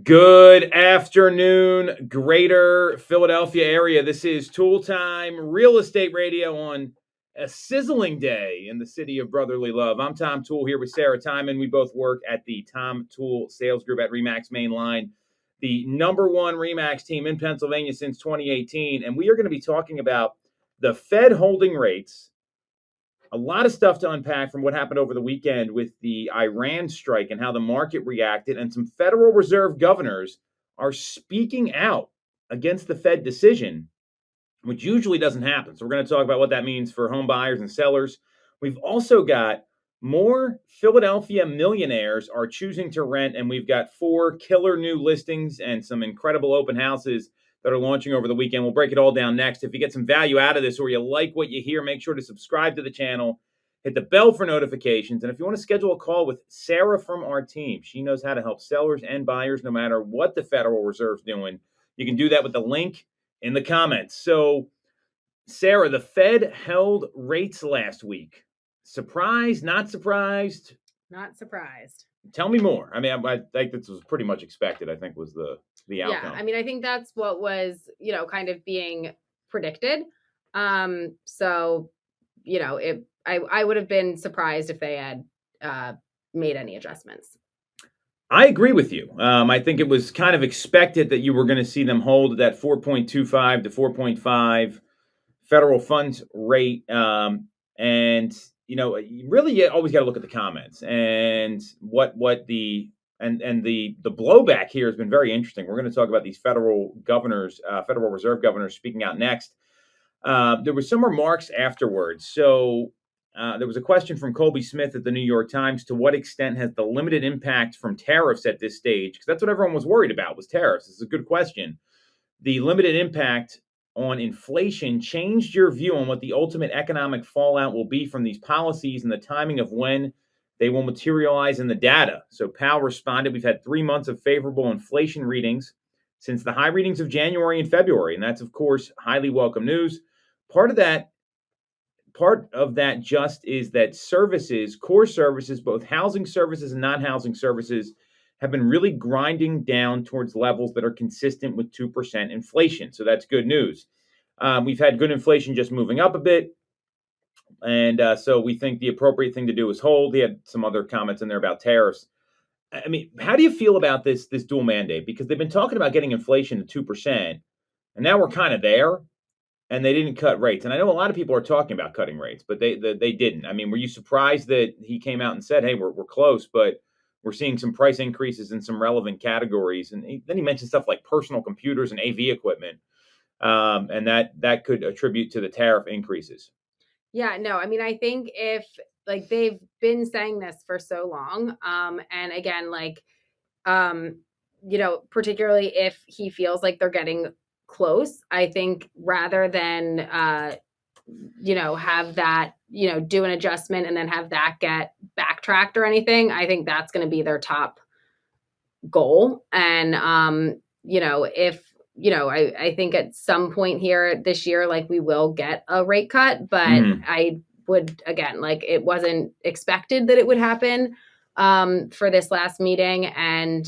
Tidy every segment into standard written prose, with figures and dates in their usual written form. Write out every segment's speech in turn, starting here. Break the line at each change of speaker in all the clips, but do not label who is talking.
Good afternoon, greater Philadelphia area. This is Toole Time Real Estate Radio on a sizzling day in the city of brotherly love. I'm Tom Toole here with Sarah Tymon. We both work at the Tom Toole Sales Group at RE/MAX Main Line, the number one RE/MAX team in Pennsylvania since 2018. And we are going to be talking about the Fed holding rates. A lot of stuff to unpack from what happened over the weekend with the Iran strike and how the market reacted. And some Federal Reserve governors are speaking out against the Fed decision, which usually doesn't happen. So we're going to talk about what that means for home buyers and sellers. We've also got more Philadelphia millionaires are choosing to rent, and we've got 4 killer new listings and some incredible open houses that are launching over the weekend. We'll break it all down next. If you get some value out of this or you like what you hear, make sure to subscribe to the channel, hit the bell for notifications. And if you want to schedule a call with Sarah from our team, she knows how to help sellers and buyers no matter what the Federal Reserve's doing. You can do that with the link in the comments. So, Sarah, the Fed held rates last week. Surprised, not surprised?
Not surprised.
Tell me more. I mean, I think this was pretty much expected, I think was the outcome.
Yeah, I mean, I think that's what was, kind of being predicted. So, I would have been surprised if they had made any adjustments.
I agree with you. I think it was kind of expected that you were going to see them hold that 4.25 to 4.5 federal funds rate. And really you always got to look at the comments and what the blowback here has been very interesting. We're going to talk about these Federal Reserve governors speaking out next. There were some remarks afterwards. So there was a question from Colby Smith at the New York Times. To what extent has the limited impact from tariffs at this stage? Because that's what everyone was worried about, was tariffs. This is a good question. The limited impact on inflation changed your view on what the ultimate economic fallout will be from these policies and the timing of when they will materialize in the data. So Powell responded, we've had 3 months of favorable inflation readings since the high readings of January and February. And that's, of course, highly welcome news. Part of that just is that services, core services, both housing services and non-housing services, have been really grinding down towards levels that are consistent with 2% inflation. So that's good news. We've had good inflation just moving up a bit. And so we think the appropriate thing to do is hold. He had some other comments in there about tariffs. I mean, how do you feel about this dual mandate? Because they've been talking about getting inflation to 2%, and now we're kind of there, and they didn't cut rates. And I know a lot of people are talking about cutting rates, but they didn't. I mean, were you surprised that he came out and said, hey, we're close, but we're seeing some price increases in some relevant categories? And then he mentioned stuff like personal computers and AV equipment, and that could attribute to the tariff increases.
Yeah, no, I mean, I think if they've been saying this for so long, and again, particularly if he feels like they're getting close, I think rather than, have that, do an adjustment and then have that get backtracked or anything, I think that's going to be their top goal. And, I think at some point here this year, we will get a rate cut, but I would, again, it wasn't expected that it would happen for this last meeting. And,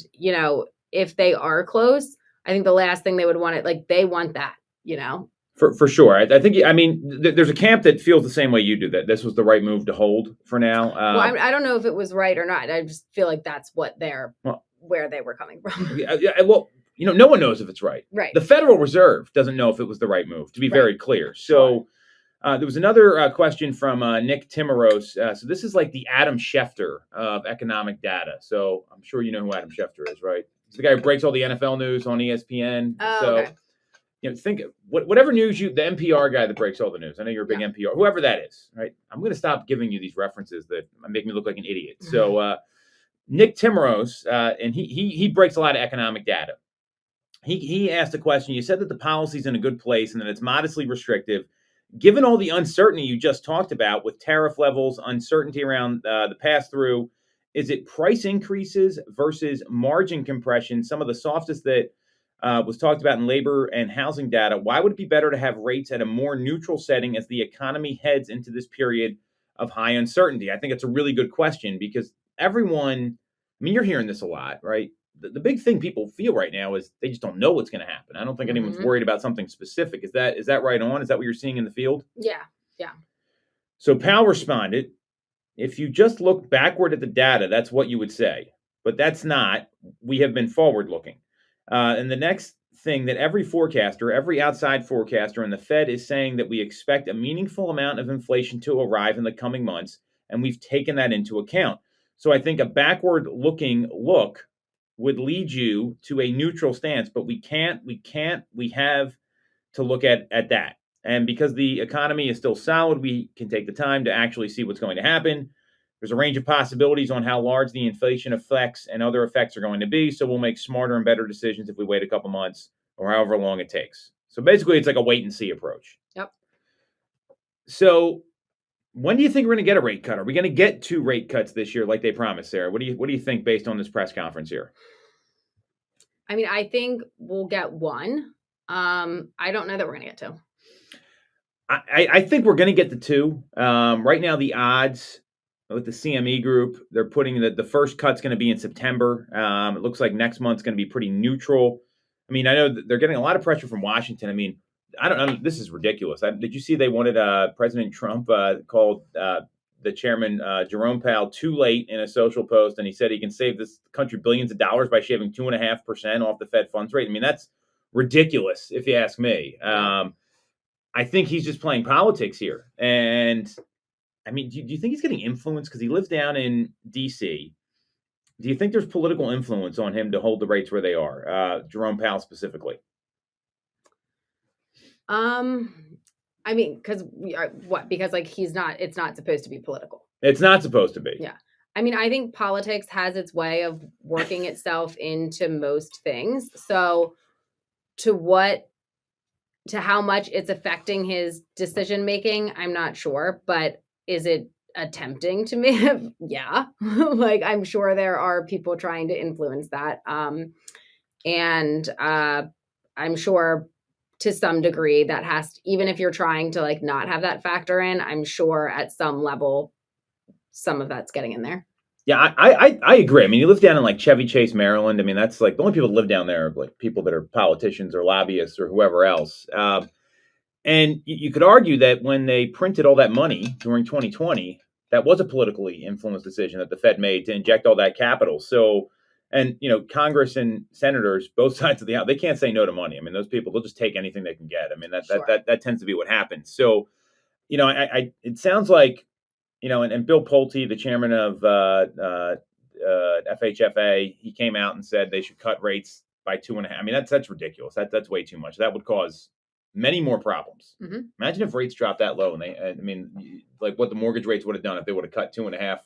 if they are close, I think the last thing they would want they want that,
For sure. I think, there's a camp that feels the same way you do, that this was the right move to hold for now.
Well, I don't know if it was right or not. I just feel like that's what where they were coming from.
Well, no one knows if it's right.
Right.
The Federal Reserve doesn't know if it was the right move, to be very clear. So there was another question from Nick Timorous. So this is like the Adam Schefter of economic data. So I'm sure you know who Adam Schefter is, right? He's the guy who breaks all the NFL news on ESPN.
Okay.
Think whatever news the NPR guy that breaks all the news. I know you're a big NPR, whoever that is, right? I'm going to stop giving you these references that make me look like an idiot. So Nick Timorous, and he breaks a lot of economic data. He asked a question. You said that the policy's in a good place and that it's modestly restrictive. Given all the uncertainty you just talked about with tariff levels, uncertainty around the pass-through, is it price increases versus margin compression, some of the softest that was talked about in labor and housing data? Why would it be better to have rates at a more neutral setting as the economy heads into this period of high uncertainty? I think it's a really good question because everyone, you're hearing this a lot, right? the big thing people feel right now is they just don't know what's going to happen. I don't think anyone's worried about something specific. Is that right on? Is that what you're seeing in the field?
Yeah.
So Powell responded, if you just look backward at the data, that's what you would say. But that's not. We have been forward looking. And the next thing that every forecaster, every outside forecaster, and the Fed is saying that we expect a meaningful amount of inflation to arrive in the coming months, and we've taken that into account. So I think a backward looking look would lead you to a neutral stance, but we have to look at that. And because the economy is still solid, we can take the time to actually see what's going to happen. There's a range of possibilities on how large the inflation effects and other effects are going to be. So we'll make smarter and better decisions if we wait a couple months or however long it takes. So basically, it's like a wait and see approach.
Yep.
So when do you think we're going to get a rate cut? Are we going to get 2 rate cuts this year like they promised, Sarah? What do you think based on this press conference here?
I mean, I think we'll get 1. I don't know that we're going to get 2.
I think we're going to get the 2. Right now, the odds with the CME group, they're putting that the first cut's going to be in September. It looks like next month's going to be pretty neutral. I mean, I know that they're getting a lot of pressure from Washington. I mean, I don't know. This is ridiculous. Did you see they wanted President Trump called the chairman, Jerome Powell, too late in a social post, and he said he can save this country billions of dollars by shaving 2.5% off the Fed funds rate. I mean, that's ridiculous, if you ask me. I think he's just playing politics here. And, I mean, do you think he's getting influence? Because he lives down in D.C. Do you think there's political influence on him to hold the rates where they are, Jerome Powell specifically?
I mean, because Because like it's not supposed to be political.
It's not supposed to be.
Yeah. I mean, I think politics has its way of working itself into most things. So to how much it's affecting his decision making, I'm not sure, but is it attempting to make? Yeah. Like, I'm sure there are people trying to influence that. And I'm sure to some degree that even if you're trying to like not have that factor in, I'm sure at some level, some of that's getting in there.
Yeah, I agree. I mean, you live down in like Chevy Chase, Maryland. I mean, that's like the only people that live down there are like people that are politicians or lobbyists or whoever else. And you could argue that when they printed all that money during 2020, that was a politically influenced decision that the Fed made to inject all that capital. So, and Congress and senators, both sides of the house, they can't say no to money. I mean, those people, they'll just take anything they can get. I mean, that tends to be what happens. So, it sounds like, and Bill Pulte, the chairman of FHFA, he came out and said they should cut rates by 2.5. I mean, that's ridiculous. That's way too much. That would cause many more problems.
Mm-hmm.
Imagine if rates dropped that low, and like what the mortgage rates would have done if they would have cut 2.5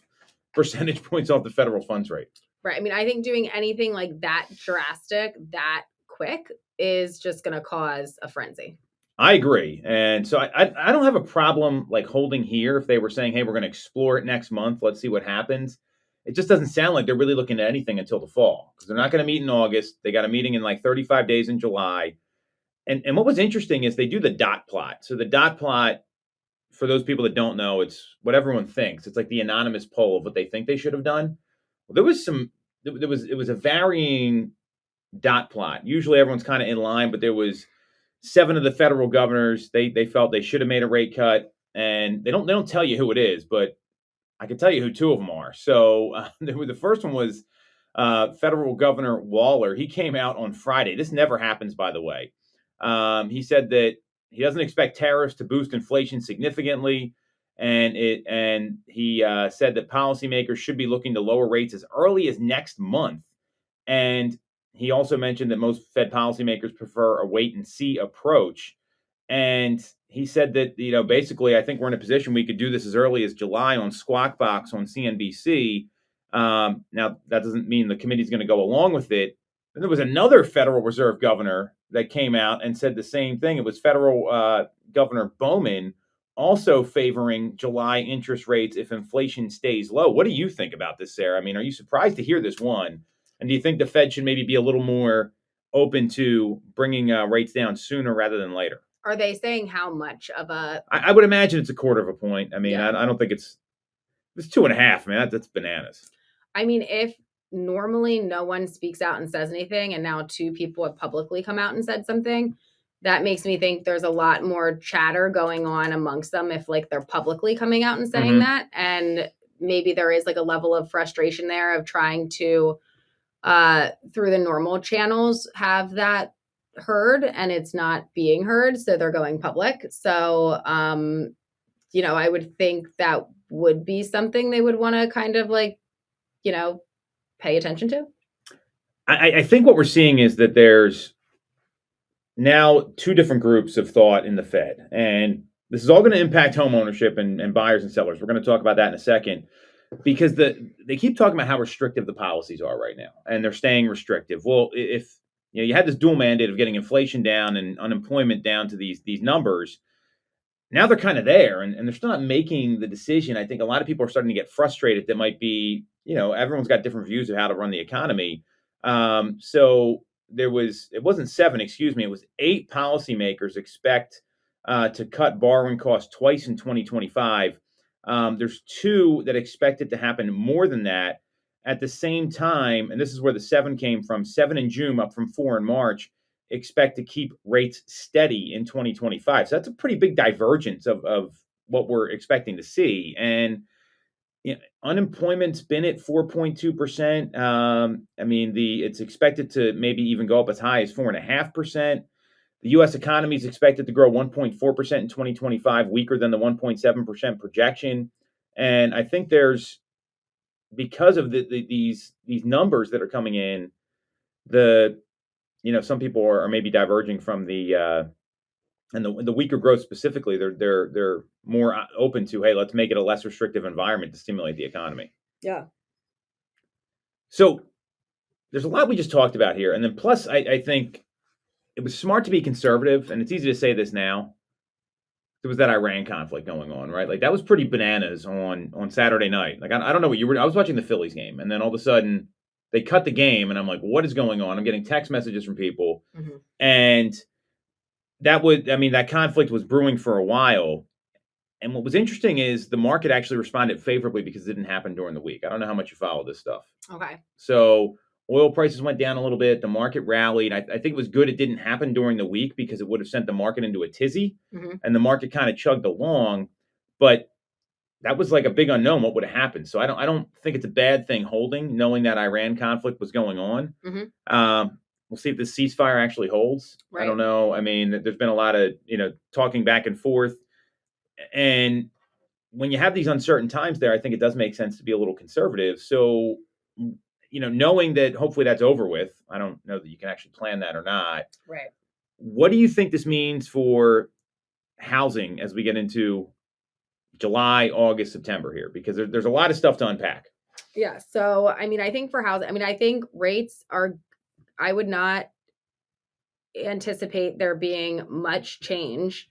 percentage points off the federal funds rate.
Right. I mean, I think doing anything like that drastic, that quick, is just going to cause a frenzy.
I agree. And so I don't have a problem like holding here if they were saying, hey, we're going to explore it next month. Let's see what happens. It just doesn't sound like they're really looking at anything until the fall, because they're not going to meet in August. They got a meeting in like 35 days in July. And what was interesting is they do the dot plot. So the dot plot, for those people that don't know, it's what everyone thinks. It's like the anonymous poll of what they think they should have done. Well, it was a varying dot plot. Usually everyone's kind of in line, but there was 7 of the federal governors, they felt they should have made a rate cut, and they don't tell you who it is, but I can tell you who 2 of them are. So the first one was Federal Governor Waller. He came out on Friday. This never happens, by the way. He said that he doesn't expect tariffs to boost inflation significantly, and he said that policymakers should be looking to lower rates as early as next month. And he also mentioned that most Fed policymakers prefer a wait and see approach. And he said that, basically, I think we're in a position we could do this as early as July on Squawk Box on CNBC. Now, that doesn't mean the committee's going to go along with it. And there was another Federal Reserve governor that came out and said the same thing. It was Federal Governor Bowman, also favoring July interest rates if inflation stays low. What do you think about this, Sarah? I mean, are you surprised to hear this one? And do you think the Fed should maybe be a little more open to bringing rates down sooner rather than later?
Are they saying how much of a?
I would imagine it's a quarter of a point. I mean, yeah. I don't think it's 2.5. Man, that's bananas.
I mean, if normally no one speaks out and says anything, and now 2 people have publicly come out and said something. That makes me think there's a lot more chatter going on amongst them if like they're publicly coming out and saying that. And maybe there is like a level of frustration there of trying to, through the normal channels, have that heard, and it's not being heard. So they're going public. So, I would think that would be something they would want to kind of like, pay attention to.
I think what we're seeing is that there's now 2 different groups of thought in the Fed, and this is all going to impact home ownership and buyers and sellers. We're going to talk about that in a second, because they keep talking about how restrictive the policies are right now, and they're staying restrictive. Well, if you had this dual mandate of getting inflation down and unemployment down to these numbers, now they're kind of there, and they're still not making the decision. I think a lot of people are starting to get frustrated. That might be, everyone's got different views of how to run the economy. So it wasn't 7, excuse me, it was 8 policymakers expect to cut borrowing costs twice in 2025. There's 2 that expect it to happen more than that at the same time. And this is where the 7 came from. 7 in June, up from 4 in March, expect to keep rates steady in 2025. So that's a pretty big divergence of what we're expecting to see. And unemployment's been at 4.2%. It's expected to maybe even go up as high as 4.5%. The U.S. economy is expected to grow 1.4% in 2025, weaker than the 1.7% projection. And I think because of these numbers that are coming in, some people are maybe diverging from the weaker growth specifically. They're more open to, hey, let's make it a less restrictive environment to stimulate the economy.
Yeah.
So there's a lot we just talked about here, and then plus I think it was smart to be conservative, and it's easy to say this now. There was that Iran conflict going on, right? Like that was pretty bananas on Saturday night. Like I don't know what you were. I was watching the Phillies game, and then all of a sudden they cut the game, and I'm like, what is going on? I'm getting text messages from people, and that conflict was brewing for a while. And what was interesting is the market actually responded favorably because it didn't happen during the week. I don't know how much you follow this stuff.
Okay.
So oil prices went down a little bit. The market rallied. I think it was good it didn't happen during the week because it would have sent the market into a tizzy, and the market kind of chugged along. But that was like a big unknown what would have happened. So I don't think it's a bad thing holding, knowing that Iran conflict was going on. We'll see if the ceasefire actually holds. Right. I don't know. I mean, there's been a lot of talking back and forth, and when you have these uncertain times there, I think it does make sense to be a little conservative. So knowing that hopefully that's over with, I don't know that you can actually plan that or not.
Right.
What do you think this means for housing as we get into July, August, September here? Because there's a lot of stuff to unpack.
Yeah. So, I think for housing, I think rates I would not anticipate there being much change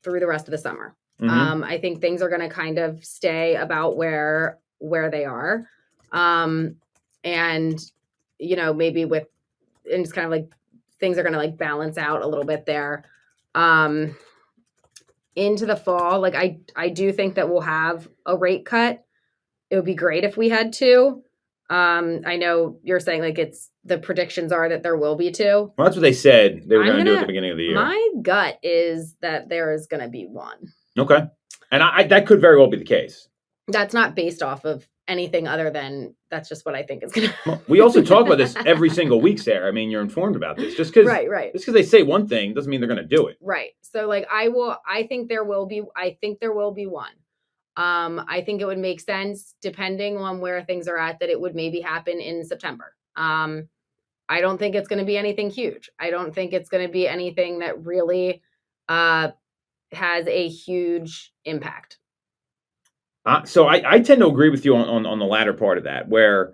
through the rest of the summer. I think things are going to kind of stay about where they are. And maybe and it's kind of like things are going to like balance out a little bit there. Into the fall, like I do think that we'll have a rate cut. It would be great if we had 2. I know you're saying like the predictions are that there will be 2.
Well, that's what they said they were going to do at the beginning of the year.
My gut is that there is going to be 1.
Okay. And that could very well be the case.
That's not based off of anything other than that's just what I think is going to.
We also talk about this every single week, Sarah. I mean, you're informed about this. Just because
right.
Just because they say one thing doesn't mean they're going to do it.
Right. So like I think there will be 1. I think it would make sense depending on where things are at that it would maybe happen in September. I don't think it's going to be anything huge. I don't think it's going to be anything that really has a huge impact.
So I tend to agree with you on the latter part of that, where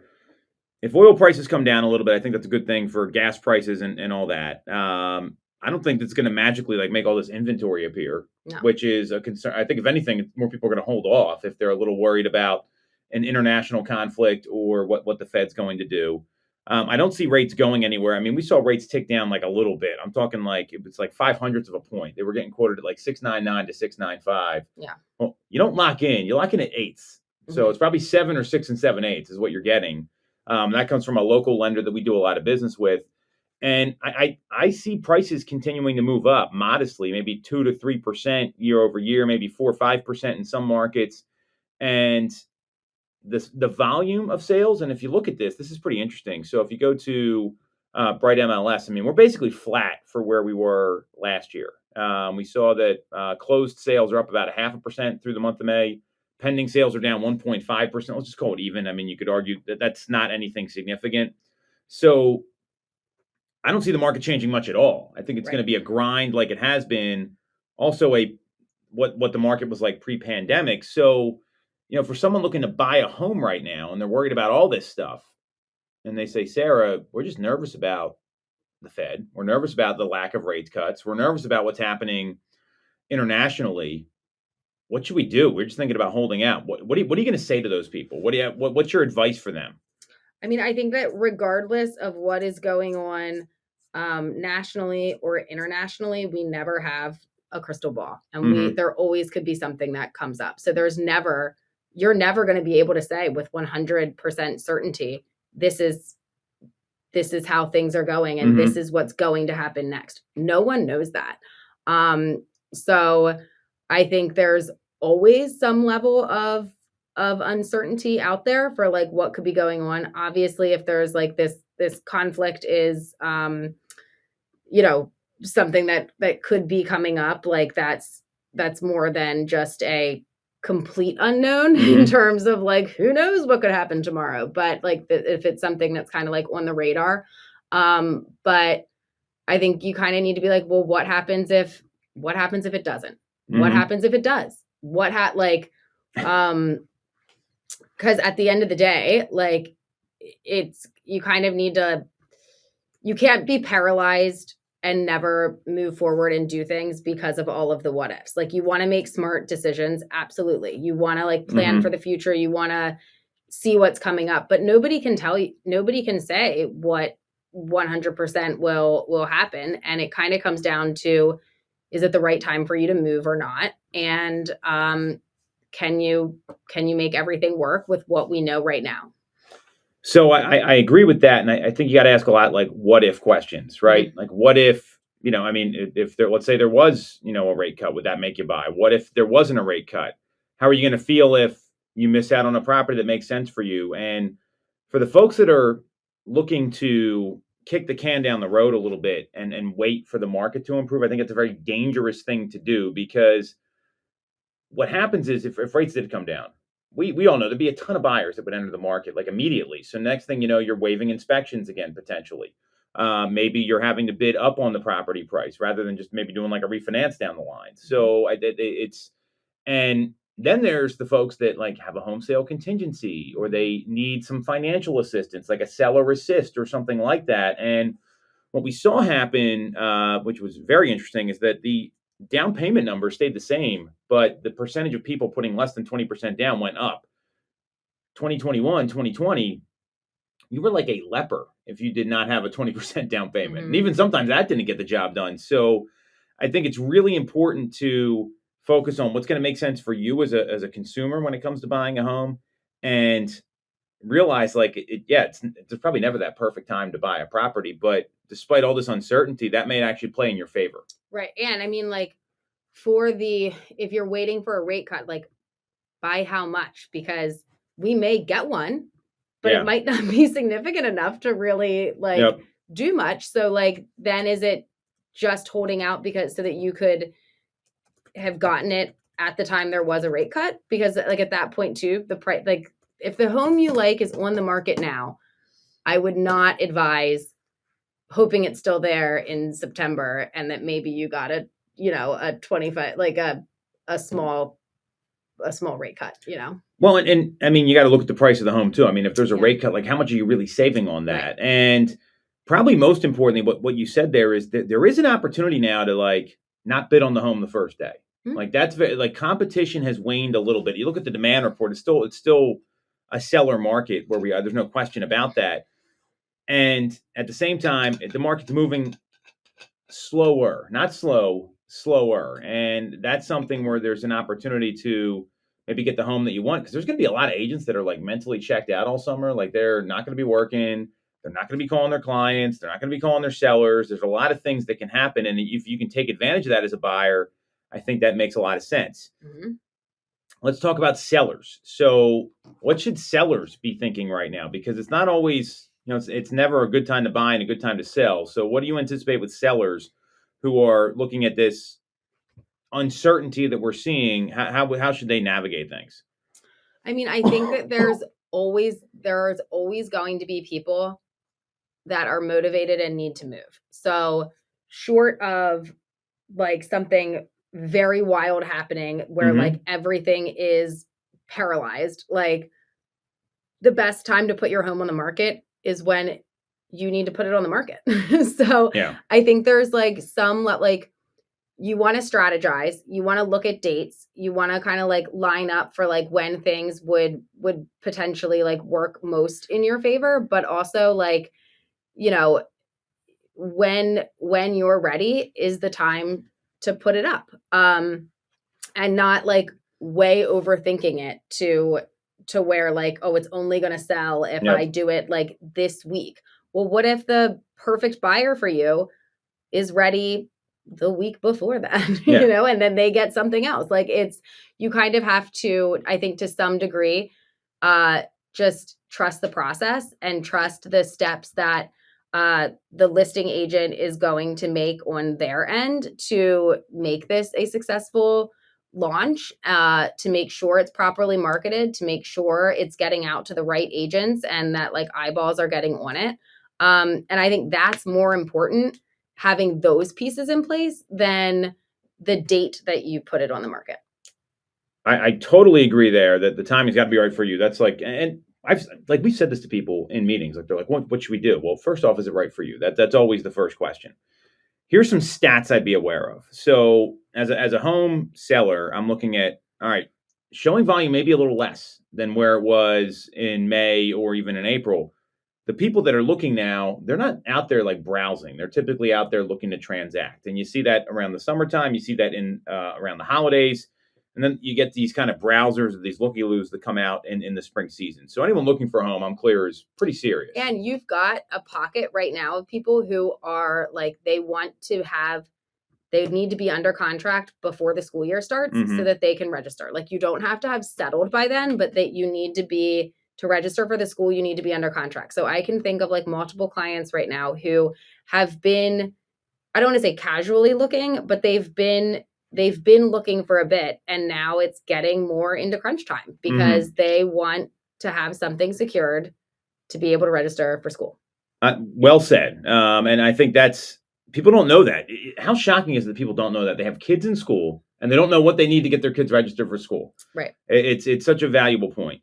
if oil prices come down a little bit, I think that's a good thing for gas prices and all that. I don't think that's going to magically like make all this inventory appear, which is a concern. I think if anything, more people are going to hold off if they're a little worried about an international conflict or what the Fed's going to do. I don't see rates going anywhere. I mean, we saw rates tick down like a little bit. I'm talking like it's like 0.05 of a point. They were getting quoted at like 6.99 to 6.95.
Yeah.
Well, you don't lock in. You lock in at eighths. So it's probably 7 or 6 7/8 is what you're getting. That comes from a local lender that we do a lot of business with. And I see prices continuing to move up modestly, maybe 2 to 3% year over year, maybe 4 or 5% in some markets. And the volume of sales, and if you look at this is pretty interesting. So if you go to Bright MLS, I mean, we're basically flat for where we were last year. We saw that closed sales are up about 0.5% through the month of May. Pending sales are down 1.5%. Let's just call it even. I mean, you could argue that that's not anything significant. So I don't see the market changing much at all. I think it's going to be a grind like it has been. Also, what the market was like pre-pandemic. So, for someone looking to buy a home right now and they're worried about all this stuff, and they say, Sarah, we're just nervous about the Fed. We're nervous about the lack of rate cuts. We're nervous about what's happening internationally. What should we do? We're just thinking about holding out. What are you going to say to those people? What's your advice for them?
I mean, I think that regardless of what is going on nationally or internationally, we never have a crystal ball, and there always could be something that comes up. So you're never going to be able to say with 100% certainty, this is how things are going, and this is what's going to happen next. No one knows that. So I think there's always some level of uncertainty out there for like what could be going on. Obviously, if there's like this conflict is, something that could be coming up, like that's more than just a complete unknown in terms of like, who knows what could happen tomorrow. But like if it's something that's kind of like on the radar. But I think you kind of need to be like, well, what happens if it doesn't? What happens if it does? Because at the end of the day, like you kind of need to, you can't be paralyzed and never move forward and do things because of all of the what ifs. Like you want to make smart decisions. Absolutely. You want to like plan for the future. You want to see what's coming up, but nobody can say what 100% will happen. And it kind of comes down to, is it the right time for you to move or not? And can you make everything work with what we know right now?
So I agree with that. And I think you got to ask a lot like what if questions, right? Like what if, if there, let's say there was, a rate cut, would that make you buy? What if there wasn't a rate cut? How are you going to feel if you miss out on a property that makes sense for you? And for the folks that are looking to kick the can down the road a little bit and wait for the market to improve, I think it's a very dangerous thing to do, because what happens is if rates did come down, we all know there'd be a ton of buyers that would enter the market like immediately. So next thing you know, you're waiving inspections again, potentially. Maybe you're having to bid up on the property price rather than just maybe doing like a refinance down the line. So and then there's the folks that like have a home sale contingency, or they need some financial assistance, like a seller assist or something like that. And what we saw happen, which was very interesting, is that the down payment number stayed the same, but the percentage of people putting less than 20% down went up. 2021, 2020, you were like a leper if you did not have a 20% down payment. And even sometimes that didn't get the job done. So I think it's really important to focus on what's going to make sense for you as a consumer when it comes to buying a home, and realize like, it's probably never that perfect time to buy a property, but despite all this uncertainty, that may actually play in your favor.
Right. And I mean, like if you're waiting for a rate cut, like by how much? Because we may get one, but it might not be significant enough to really do much. So like, then is it just holding out so that you could have gotten it at the time there was a rate cut? Because like at that point too, the price, like if the home you like is on the market now, I would not advise hoping it's still there in September and that maybe you got a 25, like a small rate cut,
Well, and I mean, you got to look at the price of the home too. I mean, if there's a rate cut, like how much are you really saving on that? Right. And probably most importantly, what you said there is that there is an opportunity now to like not bid on the home the first day. Like that's very, like competition has waned a little bit. You look at the demand report, it's still a seller market where we are. There's no question about that. And at the same time, the market's moving slower, not slower. And that's something where there's an opportunity to maybe get the home that you want. Because there's going to be a lot of agents that are like mentally checked out all summer. Like they're not going to be working. They're not going to be calling their clients. They're not going to be calling their sellers. There's a lot of things that can happen. And if you can take advantage of that as a buyer, I think that makes a lot of sense. Mm-hmm. Let's talk about sellers. So what should sellers be thinking right now? Because it's not always, it's never a good time to buy and a good time to sell. So what do you anticipate with sellers who are looking at this uncertainty that we're seeing? How should they navigate things?
I mean, I think that there's always going to be people that are motivated and need to move. So short of like something very wild happening where like everything is paralyzed, like the best time to put your home on the market is when you need to put it on the market. So yeah. I think there's like some like you want to strategize, you want to look at dates, you want to kind of like line up for like when things would potentially like work most in your favor, but also like, when you're ready is the time to put it up, and not like way overthinking it to where like, oh, it's only going to sell if I do it like this week. Well, what if the perfect buyer for you is ready the week before that, and then they get something else? Like you kind of have to, I think to some degree, just trust the process and trust the steps that the listing agent is going to make on their end to make this a successful launch, to make sure it's properly marketed, to make sure it's getting out to the right agents and that like eyeballs are getting on it. And I think that's more important, having those pieces in place than the date that you put it on the market.
I totally agree there that the timing's got to be right for you. That's like, and we said this to people in meetings, like they're like, what should we do? Well, first off, is it right for you? That's always the first question. Here's some stats I'd be aware of. So as a home seller, I'm looking at, all right, showing volume may be a little less than where it was in May or even in April. The people that are looking now, they're not out there like browsing. They're typically out there looking to transact. And you see that around the summertime. You see that in around the holidays. And then you get these kind of browsers, these looky-loos that come out in the spring season. So anyone looking for a home, I'm clear, is pretty serious.
And you've got a pocket right now of people who are like, they need to be under contract before the school year starts so that they can register. Like you don't have to have settled by then, but that you need to register for the school, you need to be under contract. So I can think of like multiple clients right now who have been, I don't want to say casually looking, but they've been looking for a bit, and now it's getting more into crunch time because they want to have something secured to be able to register for school.
Well said. And I think people don't know that. How shocking is it that people don't know that? They have kids in school and they don't know what they need to get their kids registered for school.
Right.
It's such a valuable point.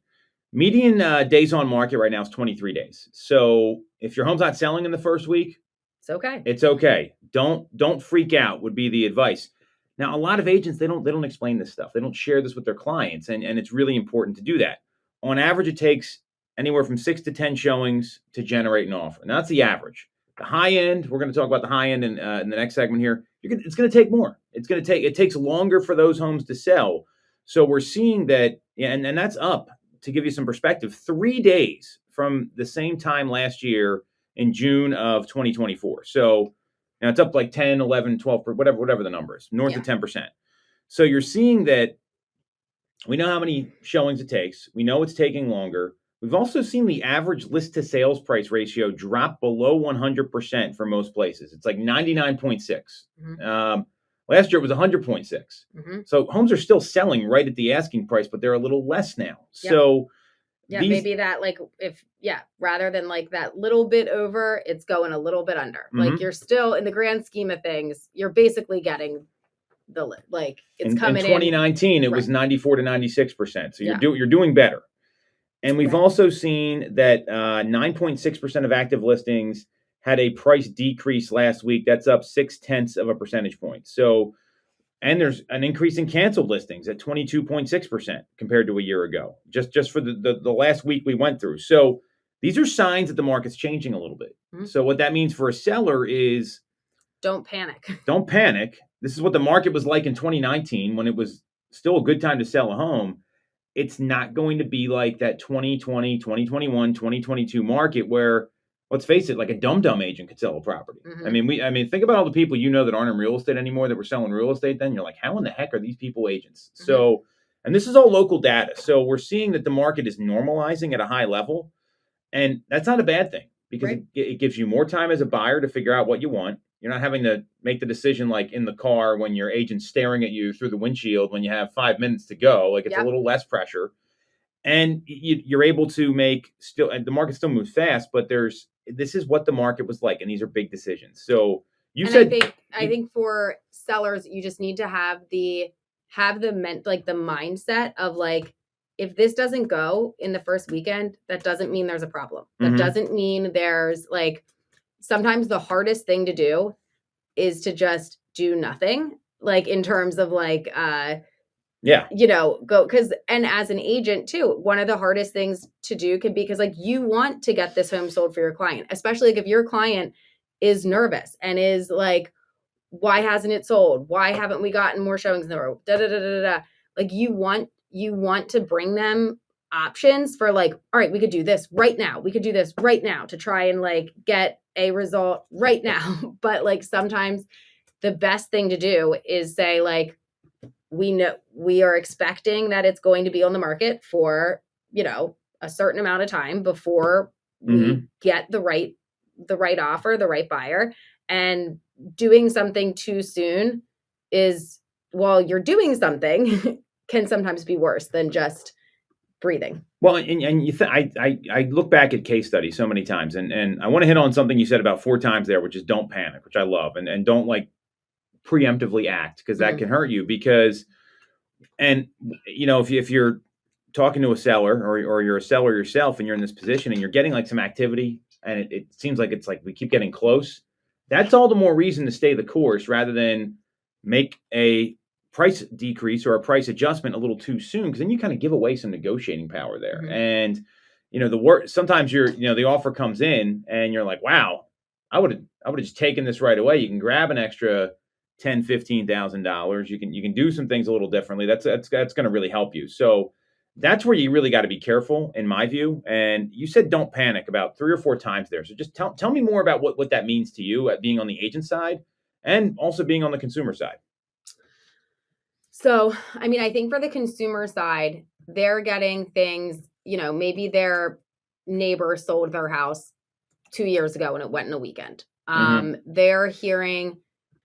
Median days on market right now is 23 days. So if your home's not selling in the first week,
it's okay.
It's okay. Don't freak out would be the advice. Now, a lot of agents, they don't explain this stuff. They don't share this with their clients, and it's really important to do that. On average, it takes anywhere from 6 to 10 showings to generate an offer. Now, that's the average. The high end, we're going to talk about the high end in the next segment here. It's going to take more. It takes longer for those homes to sell. So we're seeing that, and that's up, to give you some perspective, 3 days from the same time last year in June of 2024. So now it's up like 10, 11, 12, whatever the number is, north of 10%. So you're seeing that we know how many showings it takes. We know it's taking longer. We've also seen the average list to sales price ratio drop below 100% for most places. It's like 99.6. Last year it was 100.6. So homes are still selling right at the asking price, but they're a little less now. Yep. So
maybe that rather than like that little bit over, it's going a little bit under. Like you're still, in the grand scheme of things, you're basically getting it's coming in.
In 2019, it was 94 to 96%. So you're doing better. And we've also seen that 9.6% of active listings had a price decrease last week. That's up 0.6 of a percentage point. So, and there's an increase in canceled listings at 22.6% compared to a year ago, just for the last week we went through. So these are signs that the market's changing a little bit. So what that means for a seller is
don't panic.
Don't panic. This is what the market was like in 2019 when it was still a good time to sell a home. it's not going to be like that 2020, 2021, 2022 market where, let's face it, like a dumb agent could sell a property.
Mhm.
I mean, think about all the people that aren't in real estate anymore that were selling real estate then. You're like, how in the heck are these people agents? So, and this is all local data. So we're seeing that the market is normalizing at a high level. And that's not a bad thing because
Right.
it gives you more time as a buyer to figure out what you want. You're not having to make the decision like in the car when your agent's staring at you through the windshield when you have 5 minutes to go. Like it's a little less pressure. And you're able to make still, and the market still moves fast, but this is what the market was like. And these are big decisions. So
I think for sellers, you just need to have the mindset of like, if this doesn't go in the first weekend, that doesn't mean there's a problem. That doesn't mean there's like, sometimes the hardest thing to do is to just do nothing. Like in terms of like, go and as an agent too, one of the hardest things to do can be because like you want to get this home sold for your client, especially like if your client is nervous and is like, why hasn't it sold? Why haven't we gotten more showings in the row? Like you want to bring them options for like, all right, we could do this right now. We could do this right now to try and like get a result right now. But like sometimes the best thing to do is say like, we know we are expecting that it's going to be on the market for, a certain amount of time before we get the right offer, the right buyer. And doing something too soon is, while you're doing something, can sometimes be worse than just breathing.
Well, and I look back at case studies so many times, and I want to hit on something you said about 4 times there, which is don't panic, which I love, and don't like preemptively act because that can hurt you if you're talking to a seller or you're a seller yourself and you're in this position and you're getting like some activity and it seems like it's like we keep getting close, that's all the more reason to stay the course rather than make a price decrease or a price adjustment a little too soon, because then you kind of give away some negotiating power there. And sometimes the offer comes in and you're like, wow, I would have just taken this right away. You can grab an extra $10,000-$15,000. You can do some things a little differently. That's going to really help you. So that's where you really got to be careful, in my view. And you said don't panic about 3 or 4 times there. So just tell me more about what that means to you at being on the agent side and also being on the consumer side.
So, I mean, I think for the consumer side, they're getting things, maybe their neighbor sold their house 2 years ago and it went in a weekend.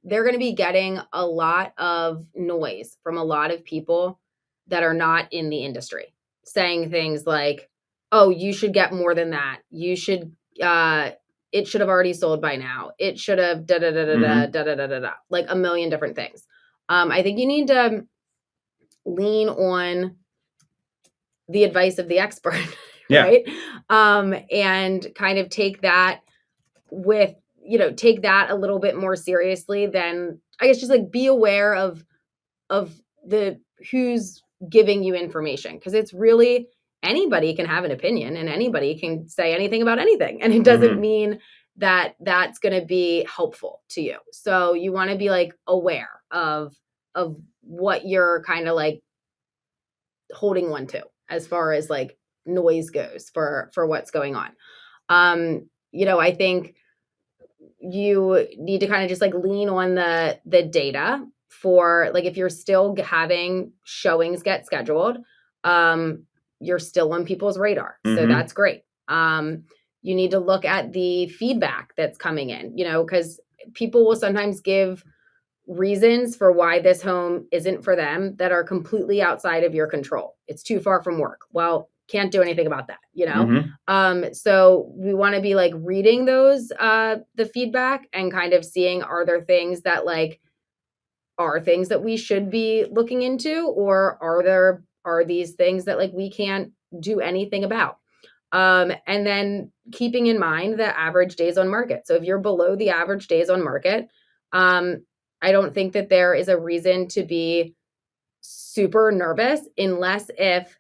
They're going to be getting a lot of noise from a lot of people that are not in the industry saying things like, oh, you should get more than that. You should, it should have already sold by now. It should have like a million different things. I think you need to lean on the advice of the expert, right? And kind of take that take that a little bit more seriously than, I guess, just like be aware of the who's giving you information, because it's really, anybody can have an opinion and anybody can say anything about anything, and it doesn't mean that that's going to be helpful to you. So you want to be like aware of what you're kind of like holding on to as far as like noise goes for what's going on. I think you need to kind of just like lean on the data for like, if you're still having showings get scheduled, you're still on people's radar. So that's great. You need to look at the feedback that's coming in, because people will sometimes give reasons for why this home isn't for them that are completely outside of your control. It's too far from work. Well, can't do anything about that, so we want to be like reading those, the feedback, and kind of seeing, are there things that like are things that we should be looking into, or are these things that like we can't do anything about? And then keeping in mind the average days on market. So if you're below the average days on market, I don't think that there is a reason to be super nervous, unless if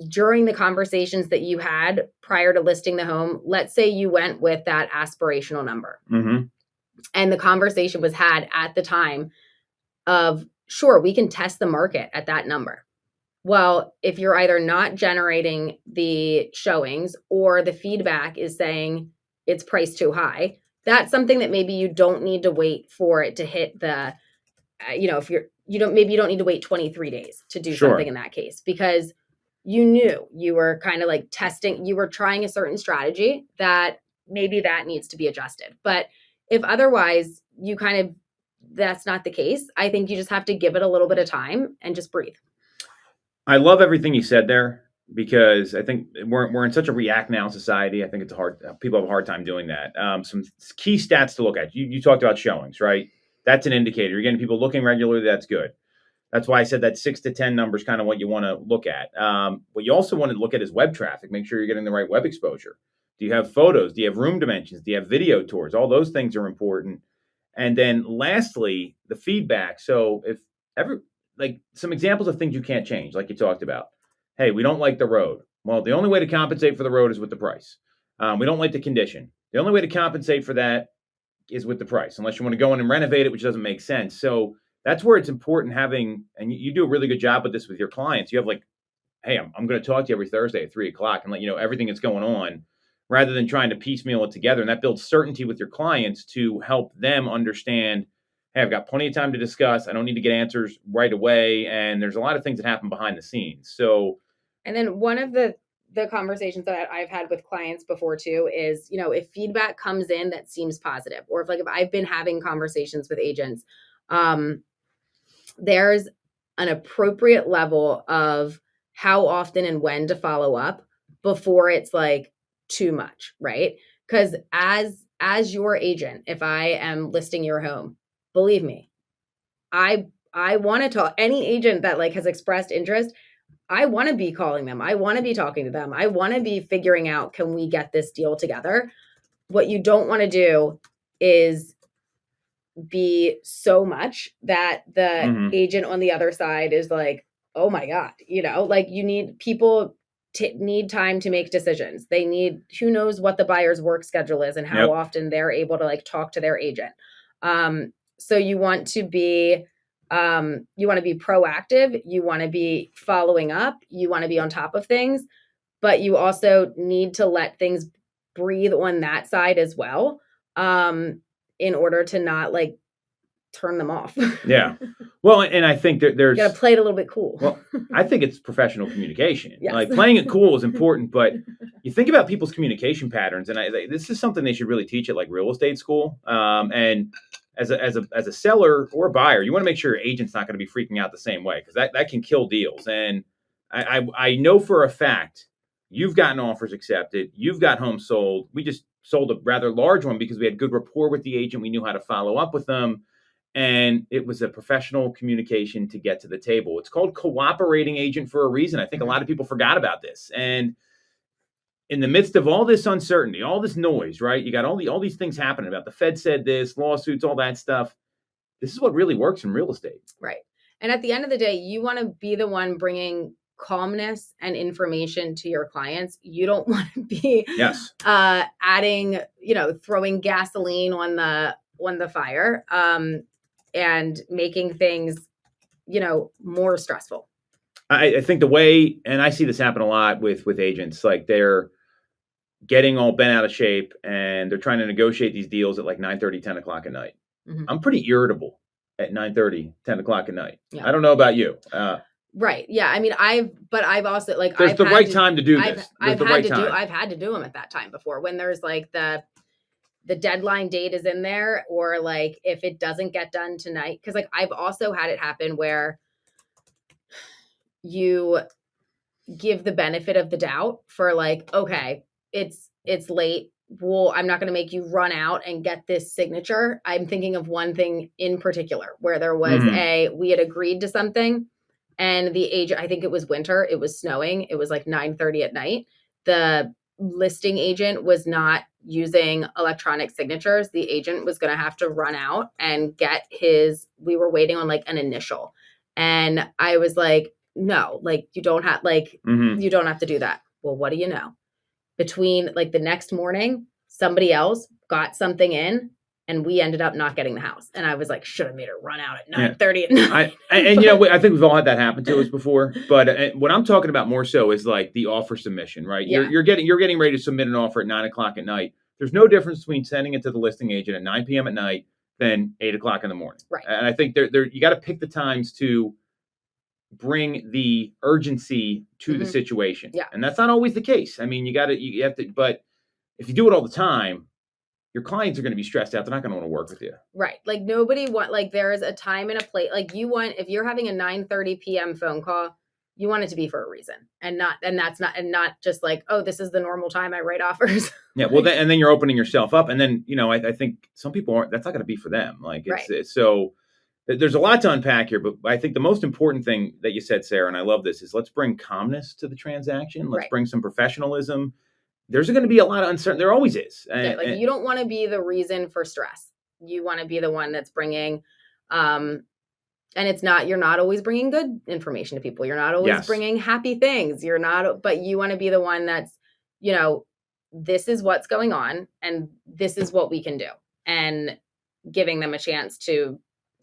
during the conversations that you had prior to listing the home, let's say you went with that aspirational number, and the conversation was had at the time of, sure, we can test the market at that number. Well, if you're either not generating the showings or the feedback is saying it's priced too high, that's something that maybe you don't need to wait for it to hit the, if you don't need to wait 23 days to do something in that case, because you knew you were kind of like testing, you were trying a certain strategy that maybe that needs to be adjusted. But if otherwise that's not the case, I think you just have to give it a little bit of time and just breathe.
I love everything you said there, because I think we're in such a react now society. I think it's people have a hard time doing that. Some key stats to look at. You talked about showings, right? That's an indicator. You're getting people looking regularly. That's good. That's why I said that 6 to 10 number is kind of what you want to look at. What you also want to look at is web traffic. Make sure you're getting the right web exposure. Do you have photos? Do you have room dimensions? Do you have video tours? All those things are important. And then lastly, the feedback. So if some examples of things you can't change, like you talked about. Hey, we don't like the road. Well, the only way to compensate for the road is with the price. We don't like the condition. The only way to compensate for that is with the price, unless you want to go in and renovate it, which doesn't make sense. So that's where it's important having, and you do a really good job with this with your clients. You have hey, I'm going to talk to you every Thursday at 3:00 and let you know everything that's going on, rather than trying to piecemeal it together. And that builds certainty with your clients to help them understand, hey, I've got plenty of time to discuss. I don't need to get answers right away. And there's a lot of things that happen behind the scenes. So,
and then one of the conversations that I've had with clients before too is, if feedback comes in that seems positive, or if I've been having conversations with agents, there's an appropriate level of how often and when to follow up before it's too much, right? Because as your agent, if I am listing your home, believe me, I want to talk. Any agent that has expressed interest, I want to be calling them. I want to be talking to them. I want to be figuring out, can we get this deal together? What you don't want to do is be so much that the agent on the other side is oh my God, you need people need time to make decisions. They need, who knows what the buyer's work schedule is and how often they're able to talk to their agent. So you want to be proactive. You want to be following up. You want to be on top of things, but you also need to let things breathe on that side as well. In order to not turn them off.
Yeah. Well, and I think there's,
you got to play it a little bit cool.
Well, I think it's professional communication.
Yes.
Playing it cool is important, but you think about people's communication patterns, and this is something they should really teach at real estate school. And as a seller or a buyer, you want to make sure your agent's not going to be freaking out the same way, because that can kill deals. And I know for a fact you've gotten offers accepted, you've got homes sold. We just sold a rather large one because we had good rapport with the agent. We knew how to follow up with them. And it was a professional communication to get to the table. It's called cooperating agent for a reason. I think a lot of people forgot about this. And in the midst of all this uncertainty, all this noise, right? You got all these things happening about the Fed said this, lawsuits, all that stuff. This is what really works in real estate.
Right. And at the end of the day, you want to be the one bringing calmness and information to your clients. You don't want to be adding, throwing gasoline on the fire. And making things, more stressful.
I think the way, and I see this happen a lot with agents, they're getting all bent out of shape and they're trying to negotiate these deals at 9:30, 10 o'clock at night. Mm-hmm. I'm pretty irritable at 9:30, 10 o'clock at night. Yeah. I don't know about you.
Right. Yeah. I mean, I've also
there's the right time to do this.
I've had to do them at that time before, when there's the deadline date is in there, or if it doesn't get done tonight. Cause I've also had it happen where you give the benefit of the doubt for okay, it's late. Well, I'm not going to make you run out and get this signature. I'm thinking of one thing in particular where there was we had agreed to something, and the agent, I think it was winter, it was snowing. It was 9:30 at night. The listing agent was not using electronic signatures. The agent was going to have to run out and get we were waiting on an initial. And I was no, you don't have, you don't have to do that. Well, what do you know? Between the next morning, somebody else got something in And we ended up not getting the house. And I was like, should have made her run out at 9:30 at night.
And I think we've all had that happen to us before. But what I'm talking about more so is like the offer submission, right?
Yeah.
You're getting ready to submit an offer at 9:00 at night. There's no difference between sending it to the listing agent at 9 p.m. at night than 8:00 in the morning.
Right.
And I think you got to pick the times to bring the urgency to the situation.
Yeah.
And that's not always the case. I mean, you have to, but if you do it all the time, your clients are going to be stressed out. They're not going to want to work with you.
Right. Like there is a time and a place. Like if you're having a 9:30 p.m. phone call, you want it to be for a reason and not just like, oh, this is the normal time I write offers.
Yeah. Well, and then you're opening yourself up. And then, I think some people that's not going to be for them. Like it's so there's a lot to unpack here, but I think the most important thing that you said, Sarah, and I love this, is let's bring calmness to the transaction. Let's bring some professionalism. There's going to be a lot of uncertainty. There always is. And
you don't want to be the reason for stress. You want to be the one that's bringing, and you're not always bringing good information to people. You're not always bringing happy things. But you want to be the one that's, this is what's going on and this is what we can do, and giving them a chance to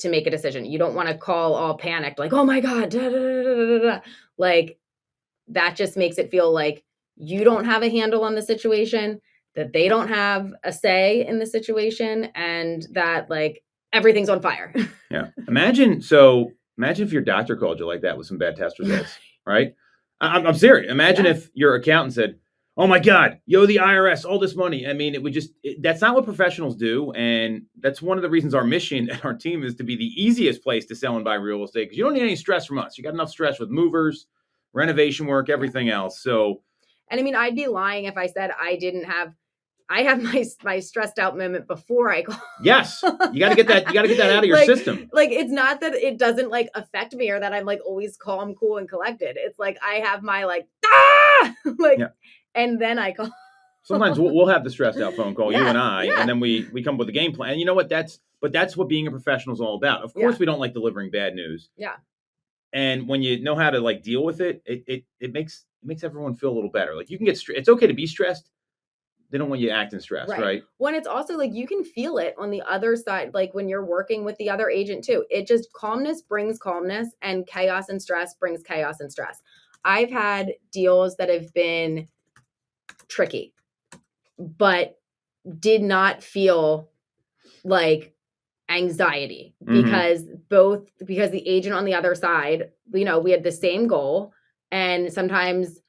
make a decision. You don't want to call all panicked, like, oh my God, da, da, da, da, da. Like that just makes it feel like you don't have a handle on the situation, that they don't have a say in the situation, and that like everything's on fire.
Yeah. Imagine if your doctor called you like that with some bad test results, right? I'm serious. Imagine if your accountant said, oh my God, you owe the IRS all this money. I mean, that's not what professionals do. And that's one of the reasons our mission and our team is to be the easiest place to sell and buy real estate, because you don't need any stress from us. You got enough stress with movers, renovation work, everything else. So,
and I mean, I'd be lying if I said I have my stressed out moment before I call.
Yes. You got to get that out of your system.
Like, it's not that it doesn't like affect me or that I'm like always calm, cool, and collected. It's like, I have my like, and then I call.
Sometimes we'll have the stressed out phone call, you and I, and then we come up with a game plan. And you know what? That's what being a professional is all about. Of course, we don't like delivering bad news.
Yeah.
And when you know how to like deal with it, it makes everyone feel a little better. Like you can it's okay to be stressed. They don't want you acting stressed, right?
When it's also like you can feel it on the other side, like when you're working with the other agent too. It just calmness brings calmness, and chaos and stress brings chaos and stress. I've had deals that have been tricky, but did not feel like anxiety because the agent on the other side, we had the same goal, and sometimes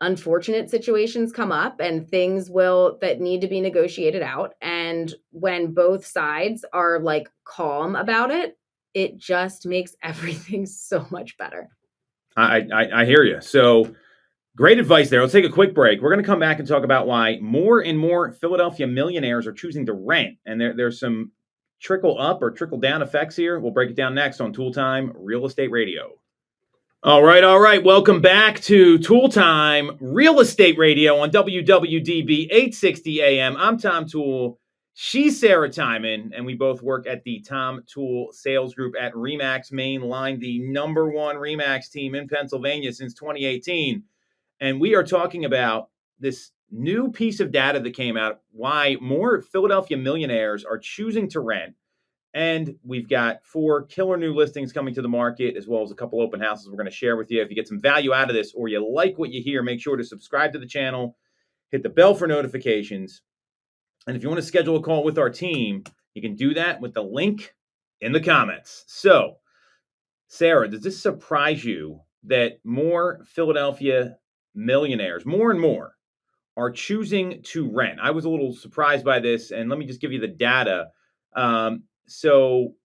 unfortunate situations come up and things that need to be negotiated out. And when both sides are like calm about it, it just makes everything so much better.
I hear you. So great advice there. Let's take a quick break. We're going to come back and talk about why more and more Philadelphia millionaires are choosing to rent. And there's some trickle up or trickle down effects here. We'll break it down next on Toole Time Real Estate Radio. All right. Welcome back to Toole Time Real Estate Radio on WWDB-AM. I'm Tom Toole. She's Sarah Tymon, and we both work at the Tom Toole Sales Group at RE/MAX Main Line, the number one RE/MAX team in Pennsylvania since 2018. And we are talking about this new piece of data that came out, why more Philadelphia millionaires are choosing to rent. And we've got 4 killer new listings coming to the market, as well as a couple open houses we're going to share with you. If you get some value out of this or you like what you hear, make sure to subscribe to the channel, hit the bell for notifications. And if you want to schedule a call with our team, you can do that with the link in the comments. So, Sarah, does this surprise you that more Philadelphia millionaires, more and more, are choosing to rent? I was a little surprised by this, and let me just give you the data. So,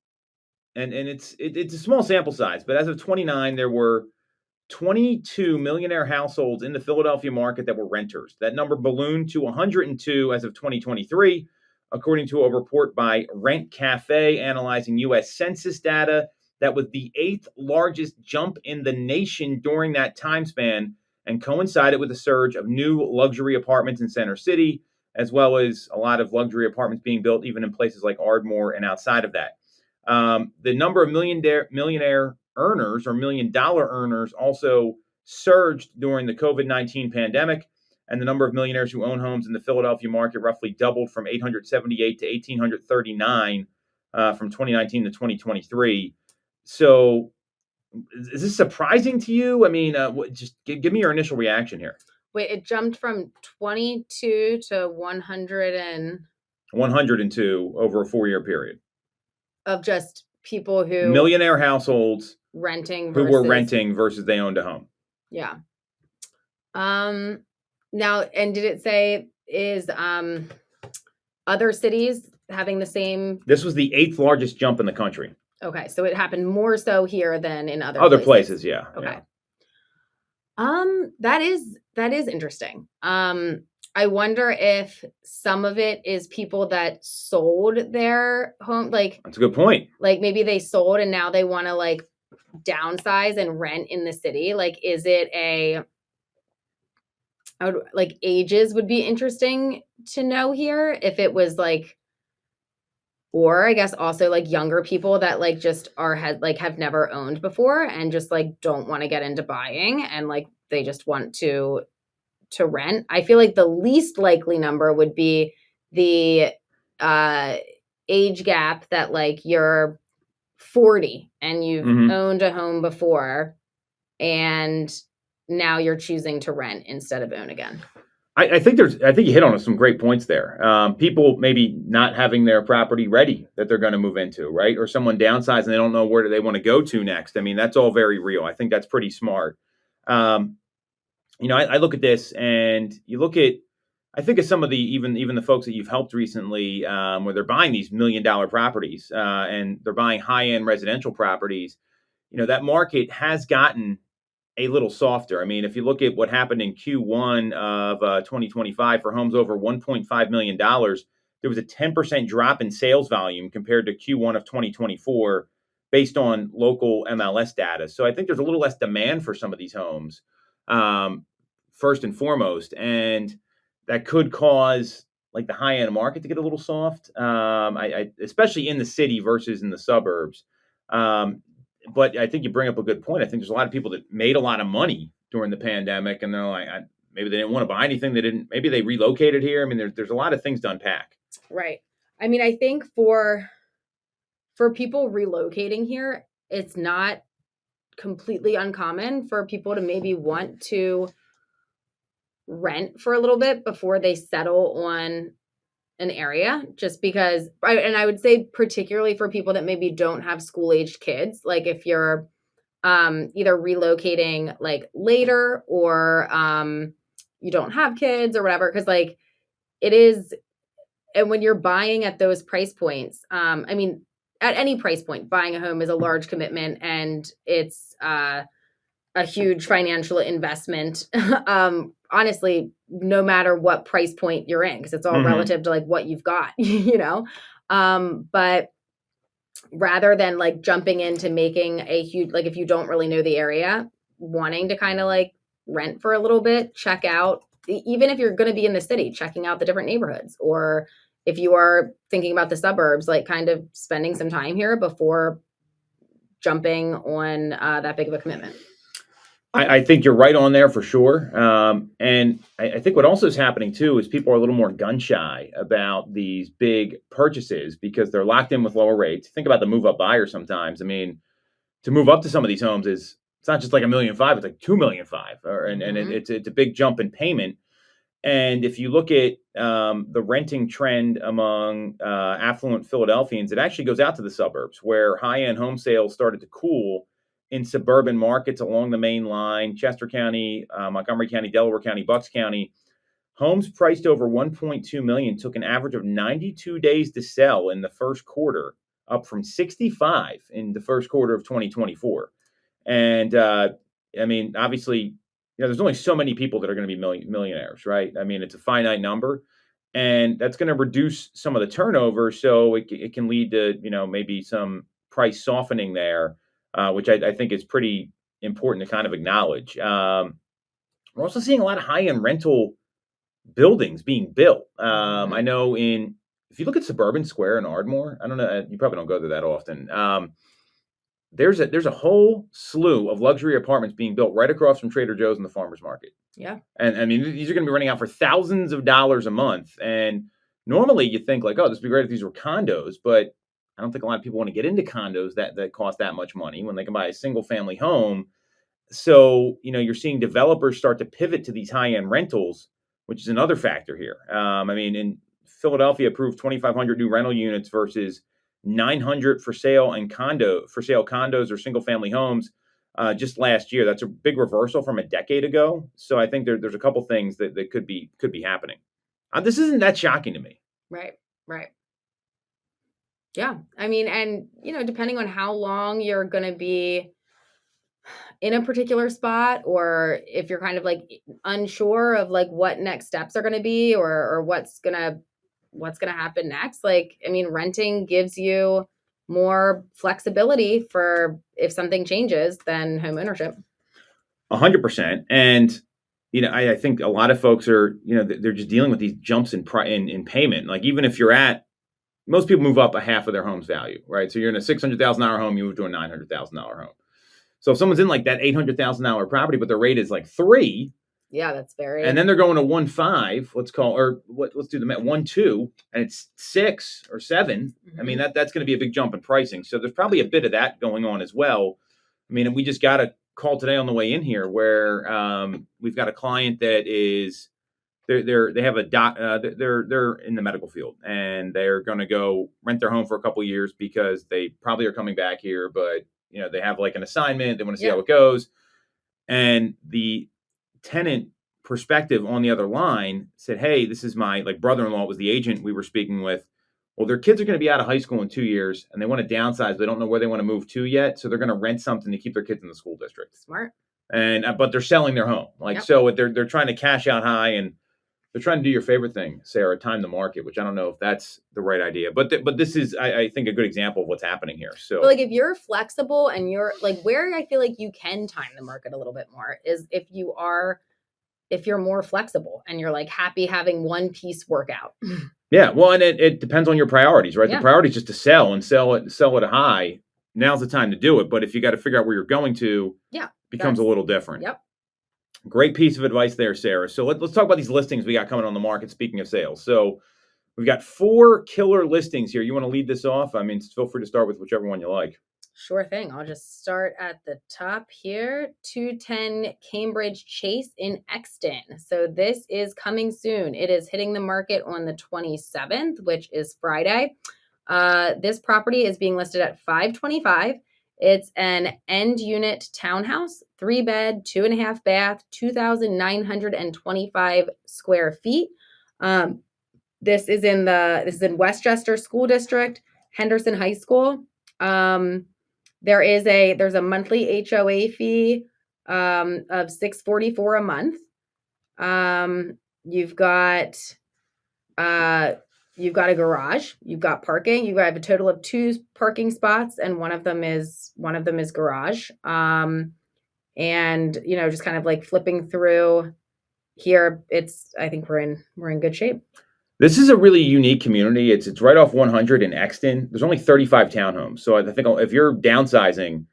and it's a small sample size, but as of 29, there were 22 millionaire households in the Philadelphia market that were renters. That number ballooned to 102 as of 2023, according to a report by Rent Cafe analyzing U.S. Census data. That was the 8th largest jump in the nation during that time span, and coincided with a surge of new luxury apartments in Center City, as well as a lot of luxury apartments being built even in places like Ardmore and outside of that. The number of millionaire earners or $1 million earners also surged during the COVID-19 pandemic, and the number of millionaires who own homes in the Philadelphia market roughly doubled from 878 to 1,839 from 2019 to 2023. So is this surprising to you? I mean, just give me your initial reaction here.
Wait, it jumped from 22 to
102 over a 4-year period.
Of just people who
millionaire households
renting
who were renting versus they owned a home.
Yeah. Now, and did it say is other cities having the same?
This was the 8th largest jump in the country.
Okay, so it happened more so here than in other
places. Yeah.
Okay. Yeah. That is interesting. I wonder if some of it is people that sold their home, like
that's a good point.
Like maybe they sold and now they want to like downsize and rent in the city. Like, is it like ages would be interesting to know here if it was like, or I guess also like younger people that like just have never owned before and just like don't want to get into buying and like they just want to rent. I feel like the least likely number would be the age gap that like you're 40 and you've owned a home before and now you're choosing to rent instead of own again.
I think you hit on some great points there. People maybe not having their property ready that they're going to move into, right? Or someone downsizing, they don't know where do they want to go to next. I mean, that's all very real. I think that's pretty smart. I look at this and I think of some of the, even the folks that you've helped recently, where they're buying these $1 million properties and they're buying high-end residential properties. That market has gotten a little softer. I mean, if you look at what happened in Q1 of 2025 for homes over $1.5 million, there was a 10% drop in sales volume compared to Q1 of 2024 based on local MLS data. So I think there's a little less demand for some of these homes, first and foremost. And that could cause like the high-end market to get a little soft, especially in the city versus in the suburbs. But I think you bring up a good point. I think there's a lot of people that made a lot of money during the pandemic, and they're like, maybe they didn't want to buy anything. Maybe they relocated here. I mean, there's a lot of things to unpack.
Right. I mean, I think for people relocating here, it's not completely uncommon for people to maybe want to rent for a little bit before they settle on an area, just because, and I would say particularly for people that maybe don't have school-aged kids, like if you're either relocating like later or you don't have kids or whatever, because like it is, and when you're buying at those price points, I mean, at any price point, buying a home is a large commitment and it's a huge financial investment. Honestly, no matter what price point you're in, because it's all relative to like what you've got, but rather than like jumping into making a huge, like if you don't really know the area, wanting to kind of like rent for a little bit, check out, even if you're going to be in the city, checking out the different neighborhoods, or if you are thinking about the suburbs, like kind of spending some time here before jumping on that big of a commitment.
I think you're right on there for sure. And I think what also is happening too is people are a little more gun shy about these big purchases because they're locked in with lower rates. Think about the move up buyer sometimes. I mean, to move up to some of these homes it's not just like $1.5 million, it's like $2.5 million. And it's a big jump in payment. And if you look at the renting trend among affluent Philadelphians, it actually goes out to the suburbs where high-end home sales started to cool in suburban markets along the main line, Chester County, Montgomery County, Delaware County, Bucks County. Homes priced over $1.2 million took an average of 92 days to sell in the first quarter, up from 65 in the first quarter of 2024. And I mean, obviously, there's only so many people that are going to be millionaires, right? I mean, it's a finite number, and that's going to reduce some of the turnover. So it can lead to, maybe some price softening there. Which I think is pretty important to kind of acknowledge. We're also seeing a lot of high-end rental buildings being built. I know if you look at Suburban Square in Ardmore, I don't know, you probably don't go there that often. there's a whole slew of luxury apartments being built right across from Trader Joe's and the farmers market.
Yeah.
And I mean, these are going to be running out for thousands of dollars a month. And normally you think like, oh, this would be great if these were condos, but I don't think a lot of people want to get into condos that cost that much money when they can buy a single family home. So, you're seeing developers start to pivot to these high-end rentals, which is another factor here. I mean, in Philadelphia approved 2,500 new rental units versus 900 for sale condos or single family homes just last year. That's a big reversal from a decade ago. So I think there's a couple things that could be happening. This isn't that shocking to me.
Right. Yeah. I mean, and depending on how long you're going to be in a particular spot, or if you're kind of like unsure of like what next steps are going to be, or what's going to happen next. Like, I mean, renting gives you more flexibility for if something changes than home ownership.
100%. And, I think a lot of folks are, they're just dealing with these jumps in payment. Like, even if most people move up a half of their home's value, right? So you're in a $600,000 home, you move to a $900,000 home. So if someone's in like that $800,000 property, but the rate is like 3,
yeah, that's very.
And then they're going to 1.5. Let's do the math, 1.2, and it's 6 or 7. Mm-hmm. I mean, that's going to be a big jump in pricing. So there's probably a bit of that going on as well. I mean, and we just got a call today on the way in here where we've got a client that is they're in the medical field, and they're going to go rent their home for a couple of years because they probably are coming back here, but they have like an assignment. They want to see how it goes. And the tenant perspective on the other line said, hey, this is my brother-in-law was the agent we were speaking with. Well, their kids are going to be out of high school in 2 years, and they want to downsize. They don't know where they want to move to yet. So they're going to rent something to keep their kids in the school district.
Smart.
And but they're selling their home.
Yep.
So they're trying to cash out high, and they're trying to do your favorite thing, Sarah, time the market, which I don't know if that's the right idea. But this is, I think, a good example of what's happening here. So,
but if you're flexible and you're where I feel like you can time the market a little bit more is if you're more flexible and you're happy having one piece work out.
Yeah. Well, and it depends on your priorities, right? Yeah. The priority is just to sell at a high. Now's the time to do it. But if you got to figure out where you're going to, becomes a little different.
Yep.
Great piece of advice there, Sarah. So let's talk about these listings we got coming on the market. Speaking of sales, so we've got 4 killer listings here. You want to lead this off? I mean, feel free to start with whichever one you like.
Sure thing. I'll just start at the top here. 210 Cambridge Chase in Exton. So this is coming soon. It is hitting the market on the 27th, which is Friday. This property is being listed at $525. It's an end unit townhouse, 3-bed, 2.5 bath, 2,925 square feet. This is in Westchester School District, Henderson High School. There's a monthly HOA fee of $644 a month. You've got a garage, you've got parking, you have a total of 2 parking spots, and one of them is garage. And just kind of flipping through here, I think we're in good shape.
This is a really unique community. It's right off 100 in Exton. There's only 35 townhomes. So I think if you're downsizing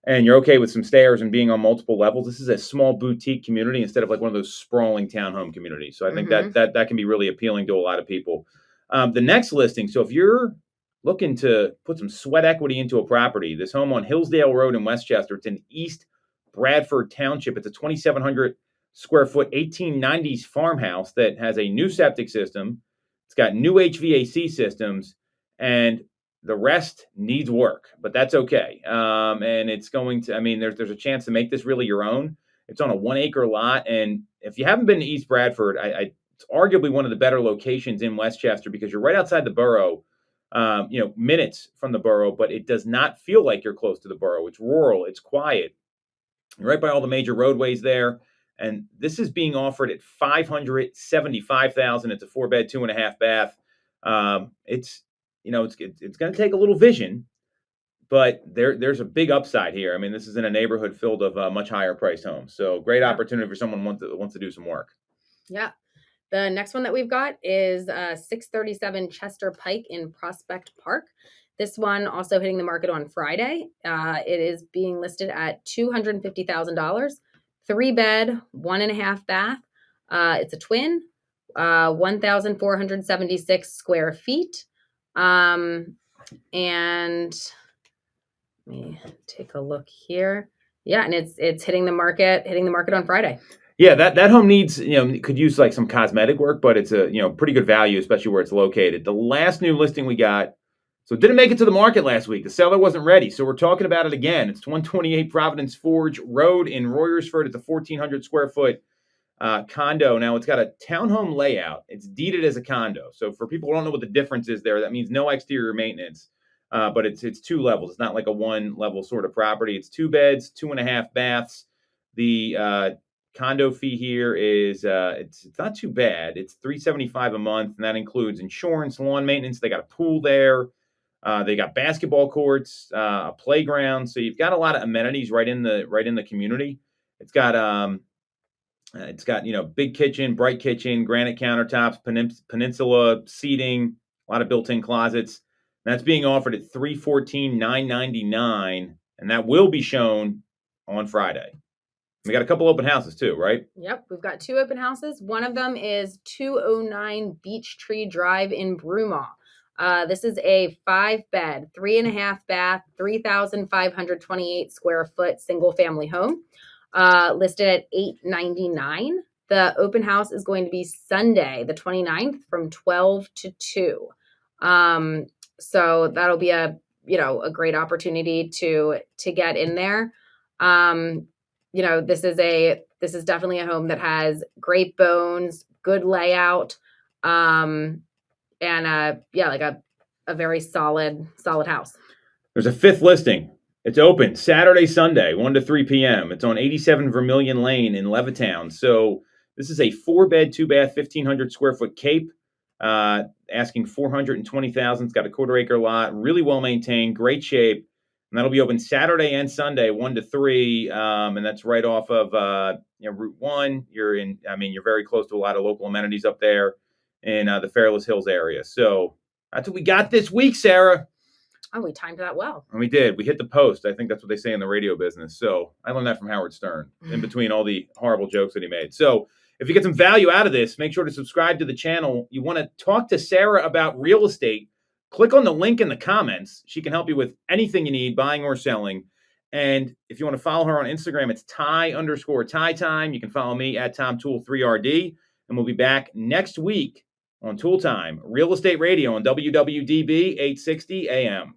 and you're okay with some stairs and being on multiple levels, this is a small boutique community instead of one of those sprawling townhome communities. So I think that can be really appealing to a lot of people. The next listing, so if you're looking to put some sweat equity into a property, this home on Hillsdale Road in Westchester, it's in East Bradford Township. It's a 2,700 square foot 1890s farmhouse that has a new septic system. It's got new HVAC systems, and the rest needs work, but that's okay. And it's going to, there's a chance to make this really your own. It's on a 1-acre lot. And if you haven't been to East Bradford, it's arguably one of the better locations in Westchester because you're right outside the borough, minutes from the borough, but it does not feel like you're close to the borough. It's rural, it's quiet. You're right by all the major roadways there. And this is being offered at $575,000. It's a 4-bed, 2.5 bath. It's going to take a little vision, but there's a big upside here. This is in a neighborhood filled of much higher priced homes. So great opportunity for someone who wants to do some work.
Yeah. The next one that we've got is 637 Chester Pike in Prospect Park. This one also hitting the market on Friday. It is being listed at $250,000, 3-bed, 1.5 bath. It's a twin, 1,476 square feet. And let me take a look here. Yeah, and it's hitting the market on Friday.
Yeah, that home needs, could use like some cosmetic work, but it's a, pretty good value, especially where it's located. The last new listing we got, so it didn't make it to the market last week. The seller wasn't ready, so we're talking about it again. It's 128 Providence Forge Road in Royersford. It's a 1,400 square foot condo. Now, it's got a townhome layout. It's deeded as a condo. So for people who don't know what the difference is there, that means no exterior maintenance, but it's 2 levels. It's not like a 1-level sort of property. It's 2 beds, 2.5 baths. The condo fee here is it's not too bad. It's $375 a month, and that includes insurance, lawn maintenance. They got a pool there. They got basketball courts, a playground. So you've got a lot of amenities right in the community. It's got big kitchen, bright kitchen, granite countertops, peninsula seating, a lot of built-in closets. And that's being offered at $314,999, and that will be shown on Friday. We got a couple open houses too, right?
Yep, we've got 2 open houses. One of them is 209 Beech Tree Drive in Broomall. This is a 5-bed, 3.5 bath, 3,528 square foot single family home, listed at $899. The open house is going to be Sunday, the 29th, from 12 to 2. So that'll be a great opportunity to get in there. This is definitely a home that has great bones, good layout, and a very solid house.
There's a 5th listing. It's open Saturday, Sunday, 1 to 3 p.m. It's on 87 Vermilion Lane in Levittown. So this is a 4-bed, 2-bath, 1,500 square foot cape, asking $420,000. It's got a 1/4 acre lot, really well maintained, great shape. And that'll be open Saturday and Sunday, 1 to 3, and that's right off of Route 1. You're very close to a lot of local amenities up there in the Fairless Hills area. So that's what we got this week, Sarah.
Oh, we timed that well.
And we did. We hit the post. I think that's what they say in the radio business. So I learned that from Howard Stern in between all the horrible jokes that he made. So if you get some value out of this, make sure to subscribe to the channel. You want to talk to Sarah about real estate, click on the link in the comments. She can help you with anything you need, buying or selling. And if you want to follow her on Instagram, it's Ty_Time. You can follow me at Tom Toole 3RD. And we'll be back next week on Toole Time, Real Estate Radio on WWDB 860 AM.